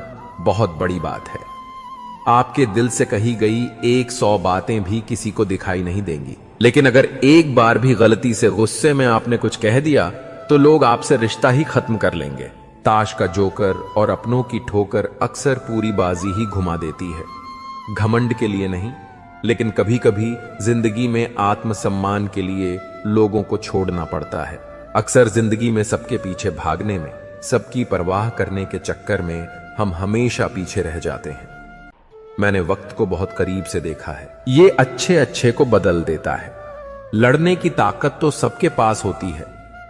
बहुत बड़ी बात है। आपके दिल से कही गई 100 बातें भी किसी को दिखाई नहीं देंगी, लेकिन अगर एक बार भी गलती से गुस्से में आपने कुछ कह दिया तो लोग आपसे रिश्ता ही खत्म कर लेंगे। ताश का जोकर और अपनों की ठोकर अक्सर पूरी बाजी ही घुमा देती है। घमंड के लिए नहीं, लेकिन कभी कभी जिंदगी में आत्मसम्मान के लिए लोगों को छोड़ना पड़ता है। अक्सर जिंदगी में सबके पीछे भागने में, सबकी परवाह करने के चक्कर में हम हमेशा पीछे रह जाते हैं। मैंने वक्त को बहुत करीब से देखा है। ये अच्छे अच्छे को बदल देता है। लड़ने की ताकत तो सबके पास होती है,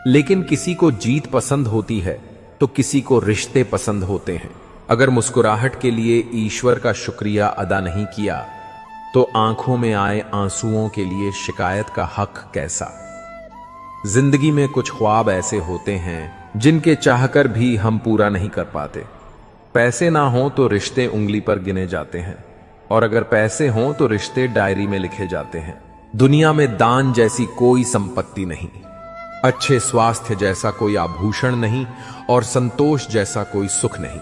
लेकिन किसी को जीत पसंद होती है तो किसी को रिश्ते पसंद होते हैं। अगर मुस्कुराहट के लिए ईश्वर का शुक्रिया अदा नहीं किया तो आंखों में आए आंसुओं के लिए शिकायत का हक कैसा। जिंदगी में कुछ ख्वाब ऐसे होते हैं जिनके चाहकर भी हम पूरा नहीं कर पाते। पैसे ना हो तो रिश्ते उंगली पर गिने जाते हैं, और अगर पैसे हों तो रिश्ते डायरी में लिखे जाते हैं। दुनिया में दान जैसी कोई संपत्ति नहीं, अच्छे स्वास्थ्य जैसा कोई आभूषण नहीं, और संतोष जैसा कोई सुख नहीं।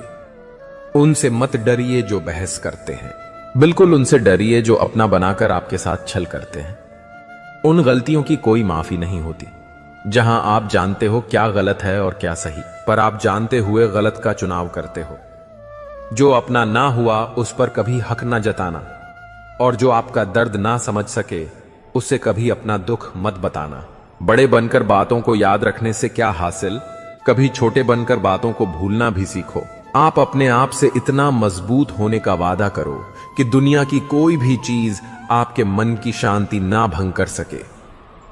उनसे मत डरिए जो बहस करते हैं, बिल्कुल उनसे डरिए जो अपना बनाकर आपके साथ छल करते हैं। उन गलतियों की कोई माफी नहीं होती जहां आप जानते हो क्या गलत है और क्या सही, पर आप जानते हुए गलत का चुनाव करते हो। जो अपना ना हुआ उस पर कभी हक ना जताना, और जो आपका दर्द ना समझ सके उससे कभी अपना दुख मत बताना। बड़े बनकर बातों को याद रखने से क्या हासिल, कभी छोटे बनकर बातों को भूलना भी सीखो। आप अपने आप से इतना मजबूत होने का वादा करो कि दुनिया की कोई भी चीज आपके मन की शांति ना भंग कर सके।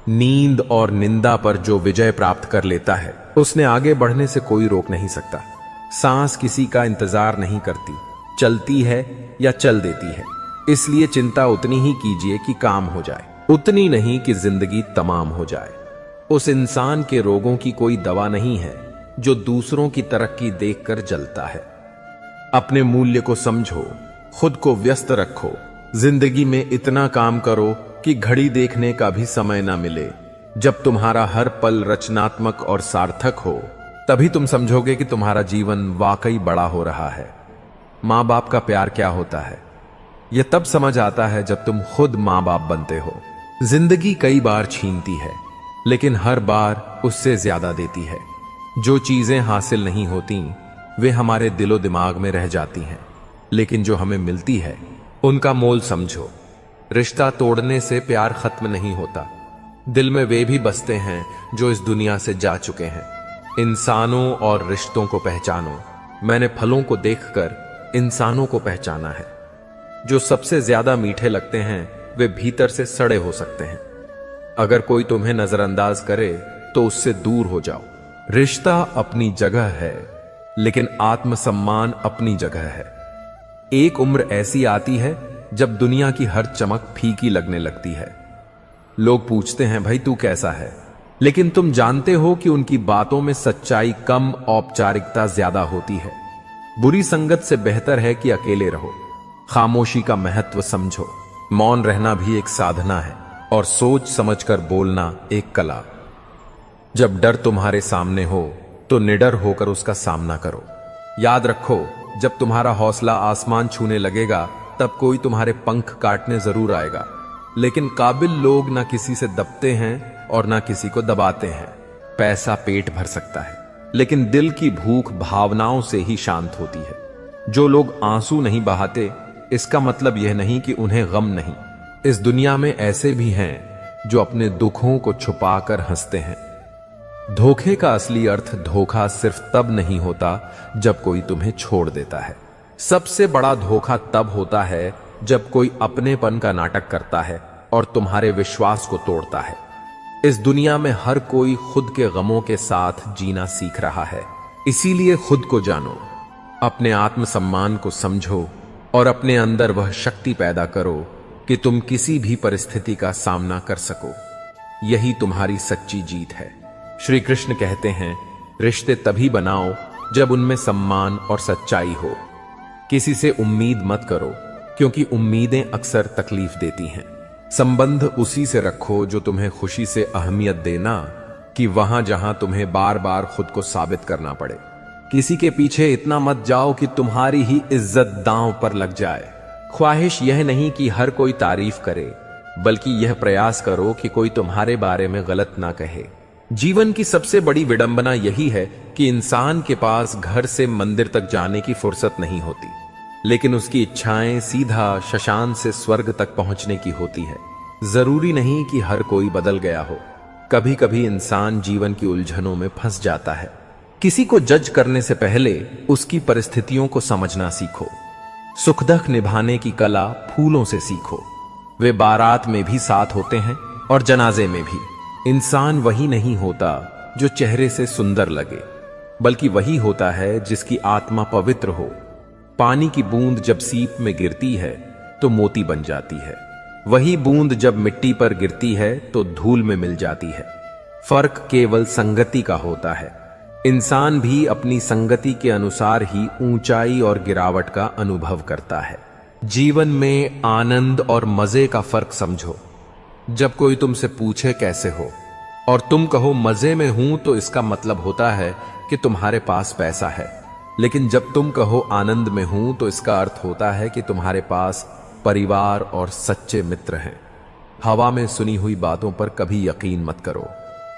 नींद और निंदा पर जो विजय प्राप्त कर लेता है उसने आगे बढ़ने से कोई रोक नहीं सकता। सांस किसी का इंतजार नहीं करती, चलती है या चल देती है। इसलिए चिंता उतनी ही कीजिए कि काम हो जाए, उतनी नहीं कि जिंदगी तमाम हो जाए। उस इंसान के रोगों की कोई दवा नहीं है जो दूसरों की तरक्की देखकर जलता है। अपने मूल्य को समझो, खुद को व्यस्त रखो। जिंदगी में इतना काम करो कि घड़ी देखने का भी समय ना मिले। जब तुम्हारा हर पल रचनात्मक और सार्थक हो, तभी तुम समझोगे कि तुम्हारा जीवन वाकई बड़ा हो रहा है। माँ बाप का प्यार क्या होता है, यह तब समझ आता है जब तुम खुद माँ बाप बनते हो। जिंदगी कई बार छीनती है, लेकिन हर बार उससे ज्यादा देती है। जो चीजें हासिल नहीं होती वे हमारे दिलो दिमाग में रह जाती हैं, लेकिन जो हमें मिलती है उनका मोल समझो। रिश्ता तोड़ने से प्यार खत्म नहीं होता, दिल में वे भी बसते हैं जो इस दुनिया से जा चुके हैं। इंसानों और रिश्तों को पहचानो। मैंने फलों को देखकर इंसानों को पहचाना है। जो सबसे ज्यादा मीठे लगते हैं वे भीतर से सड़े हो सकते हैं। अगर कोई तुम्हें नजरअंदाज करे तो उससे दूर हो जाओ। रिश्ता अपनी जगह है, लेकिन आत्मसम्मान अपनी जगह है। एक उम्र ऐसी आती है जब दुनिया की हर चमक फीकी लगने लगती है। लोग पूछते हैं भाई तू कैसा है, लेकिन तुम जानते हो कि उनकी बातों में सच्चाई कम, औपचारिकता ज्यादा होती है। बुरी संगत से बेहतर है कि अकेले रहो। खामोशी का महत्व समझो। मौन रहना भी एक साधना है, और सोच समझकर बोलना एक कला। जब डर तुम्हारे सामने हो तो निडर होकर उसका सामना करो। याद रखो, जब तुम्हारा हौसला आसमान छूने लगेगा तब कोई तुम्हारे पंख काटने जरूर आएगा। लेकिन काबिल लोग ना किसी से दबते हैं और ना किसी को दबाते हैं। पैसा पेट भर सकता है, लेकिन दिल की भूख भावनाओं से ही शांत होती है। जो लोग आंसू नहीं बहाते, इसका मतलब यह नहीं कि उन्हें गम नहीं। इस दुनिया में ऐसे भी हैं जो अपने दुखों को छुपाकर हंसते हैं। धोखे का असली अर्थ धोखा सिर्फ तब नहीं होता जब कोई तुम्हें छोड़ देता है। सबसे बड़ा धोखा तब होता है जब कोई अपनेपन का नाटक करता है और तुम्हारे विश्वास को तोड़ता है। इस दुनिया में हर कोई खुद के गमों के साथ जीना सीख रहा है। इसीलिए खुद को जानो, अपने आत्मसम्मान को समझो और अपने अंदर वह शक्ति पैदा करो कि तुम किसी भी परिस्थिति का सामना कर सको। यही तुम्हारी सच्ची जीत है। श्री कृष्ण कहते हैं, रिश्ते तभी बनाओ जब उनमें सम्मान और सच्चाई हो। किसी से उम्मीद मत करो, क्योंकि उम्मीदें अक्सर तकलीफ देती हैं। संबंध उसी से रखो जो तुम्हें खुशी से अहमियत देना, कि वहां जहां तुम्हें बार बार खुद को साबित करना पड़े। किसी के पीछे इतना मत जाओ कि तुम्हारी ही इज्जत दांव पर लग जाए। ख्वाहिश यह नहीं कि हर कोई तारीफ करे, बल्कि यह प्रयास करो कि कोई तुम्हारे बारे में गलत ना कहे। जीवन की सबसे बड़ी विडंबना यही है कि इंसान के पास घर से मंदिर तक जाने की फुर्सत नहीं होती, लेकिन उसकी इच्छाएं सीधा शशान से स्वर्ग तक पहुंचने की होती है। जरूरी नहीं कि हर कोई बदल गया हो। कभी कभी इंसान जीवन की उलझनों में फंस जाता है। किसी को जज करने से पहले उसकी परिस्थितियों को समझना सीखो। सुख दुख निभाने की कला फूलों से सीखो। वे बारात में भी साथ होते हैं और जनाजे में भी। इंसान वही नहीं होता जो चेहरे से सुंदर लगे, बल्कि वही होता है जिसकी आत्मा पवित्र हो। पानी की बूंद जब सीप में गिरती है तो मोती बन जाती है। वही बूंद जब मिट्टी पर गिरती है तो धूल में मिल जाती है। फर्क केवल संगति का होता है। इंसान भी अपनी संगति के अनुसार ही ऊंचाई और गिरावट का अनुभव करता है। जीवन में आनंद और मजे का फर्क समझो। जब कोई तुमसे पूछे कैसे हो और तुम कहो मजे में हूं, तो इसका मतलब होता है कि तुम्हारे पास पैसा है। लेकिन जब तुम कहो आनंद में हूं, तो इसका अर्थ होता है कि तुम्हारे पास परिवार और सच्चे मित्र हैं। हवा में सुनी हुई बातों पर कभी यकीन मत करो,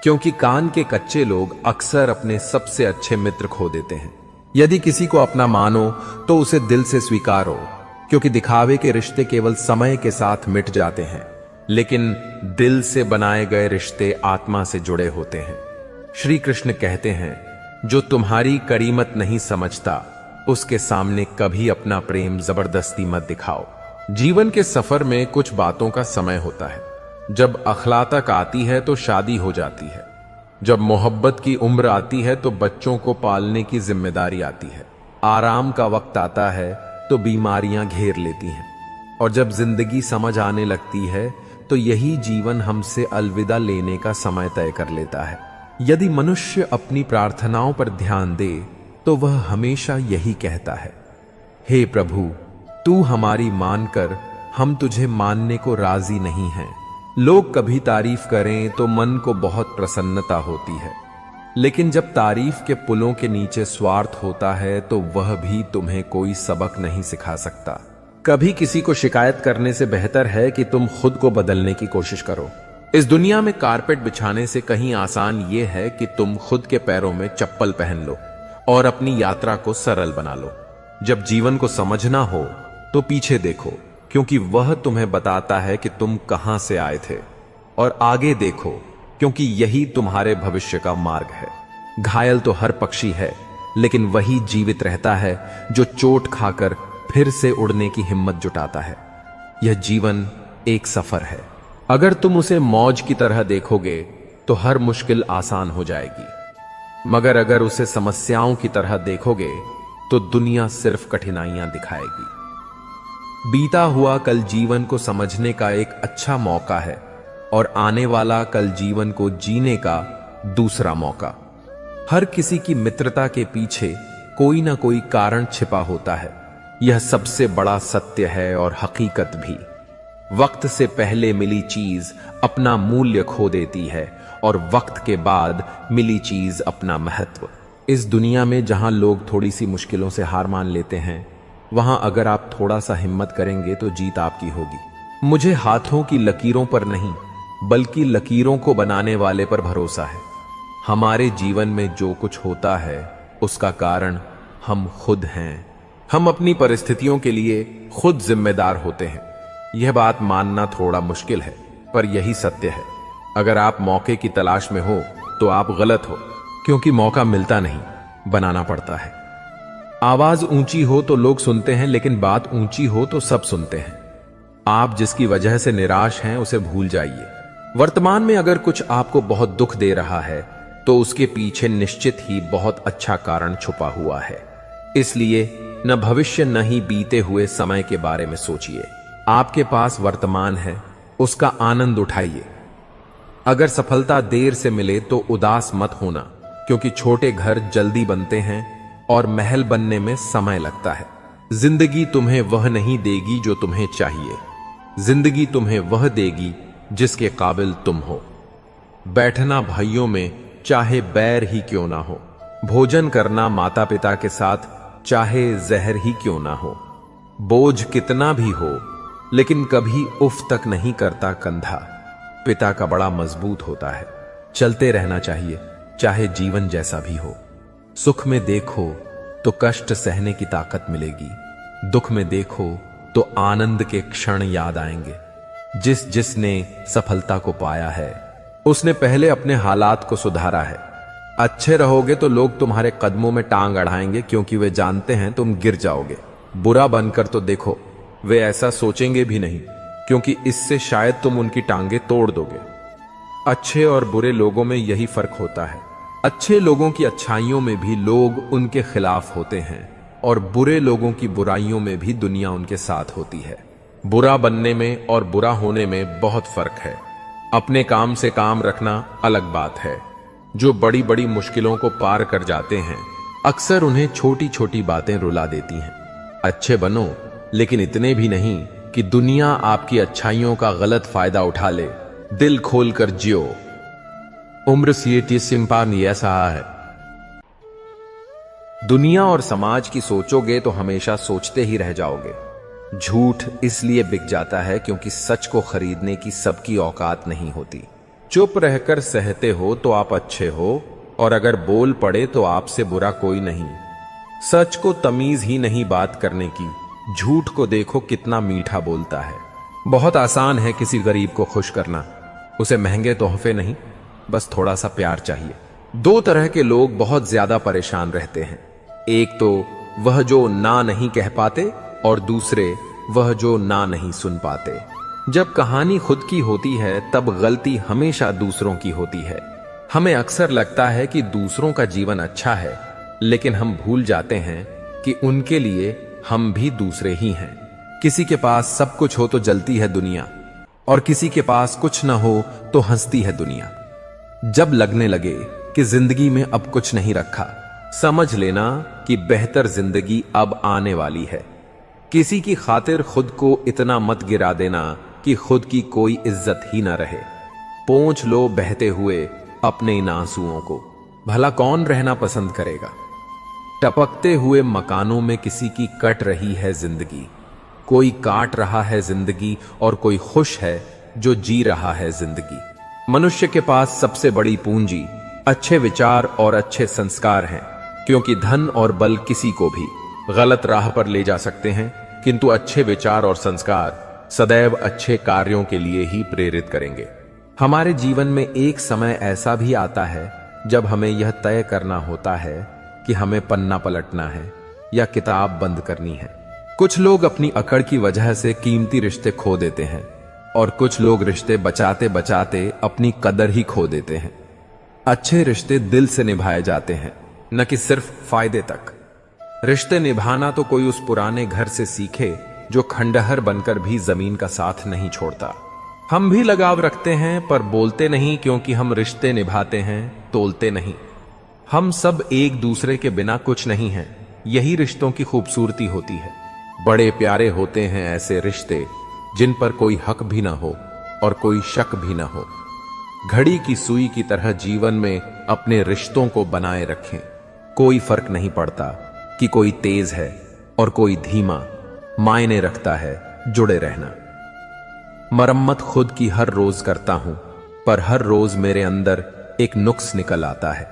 क्योंकि कान के कच्चे लोग अक्सर अपने सबसे अच्छे मित्र खो देते हैं। यदि किसी को अपना मानो तो उसे दिल से स्वीकारो, क्योंकि दिखावे के रिश्ते केवल समय के साथ मिट जाते हैं, लेकिन दिल से बनाए गए रिश्ते आत्मा से जुड़े होते हैं। श्री कृष्ण कहते हैं, जो तुम्हारी करीमत नहीं समझता उसके सामने कभी अपना प्रेम जबरदस्ती मत दिखाओ। जीवन के सफर में कुछ बातों का समय होता है। जब अखलातक आती है तो शादी हो जाती है। जब मोहब्बत की उम्र आती है तो बच्चों को पालने की जिम्मेदारी आती है। आराम का वक्त आता है तो बीमारियां घेर लेती हैं। और जब जिंदगी समझ आने लगती है तो यही जीवन हमसे अलविदा लेने का समय तय कर लेता है। यदि मनुष्य अपनी प्रार्थनाओं पर ध्यान दे तो वह हमेशा यही कहता है, हे प्रभु, तू हमारी मानकर हम तुझे मानने को राजी नहीं हैं। लोग कभी तारीफ करें तो मन को बहुत प्रसन्नता होती है, लेकिन जब तारीफ के पुलों के नीचे स्वार्थ होता है तो वह भी तुम्हें कोई सबक नहीं सिखा सकता। कभी किसी को शिकायत करने से बेहतर है कि तुम खुद को बदलने की कोशिश करो। इस दुनिया में कारपेट बिछाने से कहीं आसान यह है कि तुम खुद के पैरों में चप्पल पहन लो और अपनी यात्रा को सरल बना लो। जब जीवन को समझना हो तो पीछे देखो, क्योंकि वह तुम्हें बताता है कि तुम कहां से आए थे, और आगे देखो, क्योंकि यही तुम्हारे भविष्य का मार्ग है। घायल तो हर पक्षी है, लेकिन वही जीवित रहता है जो चोट खाकर फिर से उड़ने की हिम्मत जुटाता है। यह जीवन एक सफर है। अगर तुम उसे मौज की तरह देखोगे तो हर मुश्किल आसान हो जाएगी, मगर अगर उसे समस्याओं की तरह देखोगे तो दुनिया सिर्फ कठिनाइयां दिखाएगी। बीता हुआ कल जीवन को समझने का एक अच्छा मौका है और आने वाला कल जीवन को जीने का दूसरा मौका। हर किसी की मित्रता के पीछे कोई ना कोई कारण छिपा होता है। यह सबसे बड़ा सत्य है और हकीकत भी। वक्त से पहले मिली चीज अपना मूल्य खो देती है और वक्त के बाद मिली चीज अपना महत्व। इस दुनिया में जहां लोग थोड़ी सी मुश्किलों से हार मान लेते हैं, वहां अगर आप थोड़ा सा हिम्मत करेंगे तो जीत आपकी होगी। मुझे हाथों की लकीरों पर नहीं, बल्कि लकीरों को बनाने वाले पर भरोसा है। हमारे जीवन में जो कुछ होता है उसका कारण हम खुद हैं। हम अपनी परिस्थितियों के लिए खुद जिम्मेदार होते हैं। यह बात मानना थोड़ा मुश्किल है, पर यही सत्य है। अगर आप मौके की तलाश में हो तो आप गलत हो, क्योंकि मौका मिलता नहीं, बनाना पड़ता है। आवाज ऊंची हो तो लोग सुनते हैं, लेकिन बात ऊंची हो तो सब सुनते हैं। आप जिसकी वजह से निराश हैं उसे भूल जाइए। वर्तमान में अगर कुछ आपको बहुत दुख दे रहा है तो उसके पीछे निश्चित ही बहुत अच्छा कारण छुपा हुआ है। इसलिए न भविष्य न ही बीते हुए समय के बारे में सोचिए। आपके पास वर्तमान है, उसका आनंद उठाइए। अगर सफलता देर से मिले तो उदास मत होना, क्योंकि छोटे घर जल्दी बनते हैं और महल बनने में समय लगता है। जिंदगी तुम्हें वह नहीं देगी जो तुम्हें चाहिए, जिंदगी तुम्हें वह देगी जिसके काबिल तुम हो। बैठना भाइयों में चाहे बैर ही क्यों ना हो, भोजन करना माता पिता के साथ चाहे जहर ही क्यों ना हो। बोझ कितना भी हो, लेकिन कभी उफ तक नहीं करता कंधा। पिता का बड़ा मजबूत होता है। चलते रहना चाहिए, चाहे जीवन जैसा भी हो। सुख में देखो तो कष्ट सहने की ताकत मिलेगी, दुख में देखो तो आनंद के क्षण याद आएंगे। जिसने सफलता को पाया है उसने पहले अपने हालात को सुधारा है। अच्छे रहोगे तो लोग तुम्हारे कदमों में टांग अड़ाएंगे, क्योंकि वे जानते हैं तुम गिर जाओगे। बुरा बनकर तो देखो, वे ऐसा सोचेंगे भी नहीं, क्योंकि इससे शायद तुम उनकी टांगे तोड़ दोगे। अच्छे और बुरे लोगों में यही फर्क होता है। अच्छे लोगों की अच्छाइयों में भी लोग उनके खिलाफ होते हैं, और बुरे लोगों की बुराइयों में भी दुनिया उनके साथ होती है। बुरा बनने में और बुरा होने में बहुत फर्क है। अपने काम से काम रखना अलग बात है, जो बड़ी बड़ी मुश्किलों को पार कर जाते हैं, अक्सर उन्हें छोटी छोटी बातें रुला देती हैं। अच्छे बनो, लेकिन इतने भी नहीं कि दुनिया आपकी अच्छाइयों का गलत फायदा उठा ले। दिल खोलकर जियो। उम्र सीएटी सिंपान ऐसा है। दुनिया और समाज की सोचोगे तो हमेशा सोचते ही रह जाओगे। झूठ इसलिए बिक जाता है क्योंकि सच को खरीदने की सबकी औकात नहीं होती। चुप रहकर सहते हो तो आप अच्छे हो, और अगर बोल पड़े तो आपसे बुरा कोई नहीं। सच को तमीज ही नहीं बात करने की। झूठ को देखो कितना मीठा बोलता है। बहुत आसान है किसी गरीब को खुश करना। उसे महंगे तोहफे नहीं, बस थोड़ा सा प्यार चाहिए। दो तरह के लोग बहुत ज्यादा परेशान रहते हैं। एक तो वह जो ना नहीं कह पाते, और दूसरे वह जो ना नहीं सुन पाते। जब कहानी खुद की होती है तब गलती हमेशा दूसरों की होती है। हमें अक्सर लगता है कि दूसरों का जीवन अच्छा है, लेकिन हम भूल जाते हैं कि उनके लिए हम भी दूसरे ही हैं। किसी के पास सब कुछ हो तो जलती है दुनिया, और किसी के पास कुछ ना हो तो हंसती है दुनिया। जब लगने लगे कि जिंदगी में अब कुछ नहीं रखा, समझ लेना कि बेहतर जिंदगी अब आने वाली है। किसी की खातिर खुद को इतना मत गिरा देना कि खुद की कोई इज्जत ही ना रहे। पोंछ लो बहते हुए अपने इन आंसुओं को, भला कौन रहना पसंद करेगा। टपकते हुए मकानों में किसी की कट रही है जिंदगी। कोई काट रहा है जिंदगी और कोई खुश है जो जी रहा है जिंदगी। मनुष्य के पास सबसे बड़ी पूंजी अच्छे विचार और अच्छे संस्कार हैं, क्योंकि धन और बल किसी को भी गलत राह पर ले जा सकते हैं, किंतु अच्छे विचार और संस्कार सदैव अच्छे कार्यों के लिए ही प्रेरित करेंगे। हमारे जीवन में एक समय ऐसा भी आता है जब हमें यह तय करना होता है कि हमें पन्ना पलटना है या किताब बंद करनी है। कुछ लोग अपनी अकड़ की वजह से कीमती रिश्ते खो देते हैं, और कुछ लोग रिश्ते बचाते बचाते अपनी कदर ही खो देते हैं। अच्छे रिश्ते दिल से निभाए जाते हैं, न कि सिर्फ फायदे तक। रिश्ते निभाना तो कोई उस पुराने घर से सीखे जो खंडहर बनकर भी जमीन का साथ नहीं छोड़ता। हम भी लगाव रखते हैं पर बोलते नहीं, क्योंकि हम रिश्ते निभाते हैं, तोलते नहीं। हम सब एक दूसरे के बिना कुछ नहीं हैं, यही रिश्तों की खूबसूरती होती है। बड़े प्यारे होते हैं ऐसे रिश्ते जिन पर कोई हक भी ना हो और कोई शक भी ना हो। घड़ी की सुई की तरह जीवन में अपने रिश्तों को बनाए रखें। कोई फर्क नहीं पड़ता कि कोई तेज है और कोई धीमा, मायने रखता है जुड़े रहना। मरम्मत खुद की हर रोज करता हूं, पर हर रोज मेरे अंदर एक नुक्स निकल आता है।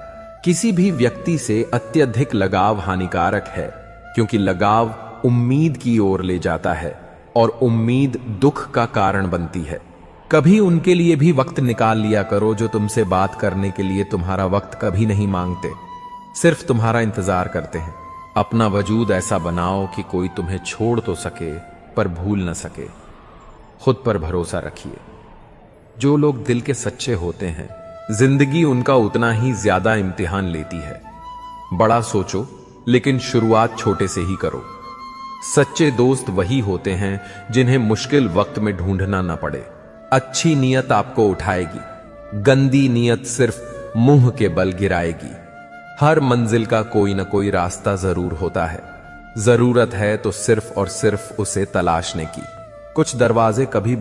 किसी भी व्यक्ति से अत्यधिक लगाव हानिकारक है, क्योंकि लगाव उम्मीद की ओर ले जाता है और उम्मीद दुख का कारण बनती है। कभी उनके लिए भी वक्त निकाल लिया करो जो तुमसे बात करने के लिए तुम्हारा वक्त कभी नहीं मांगते, सिर्फ तुम्हारा इंतजार करते हैं। अपना वजूद ऐसा बनाओ कि कोई तुम्हें छोड़ तो सके पर भूल न सके। खुद पर भरोसा रखिए। जो लोग दिल के सच्चे होते हैं, जिंदगी उनका उतना ही ज्यादा इम्तिहान लेती है। बड़ा सोचो, लेकिन शुरुआत छोटे से ही करो। सच्चे दोस्त वही होते हैं जिन्हें मुश्किल वक्त में ढूंढना न पड़े। अच्छी नीयत आपको उठाएगी, गंदी नीयत सिर्फ मुंह के बल गिराएगी। हर मंजिल का कोई न कोई रास्ता जरूर होता है। जरूरत है तो सिर्फ और सिर्फ उसे तलाशने की। कुछ दरवाजे कभी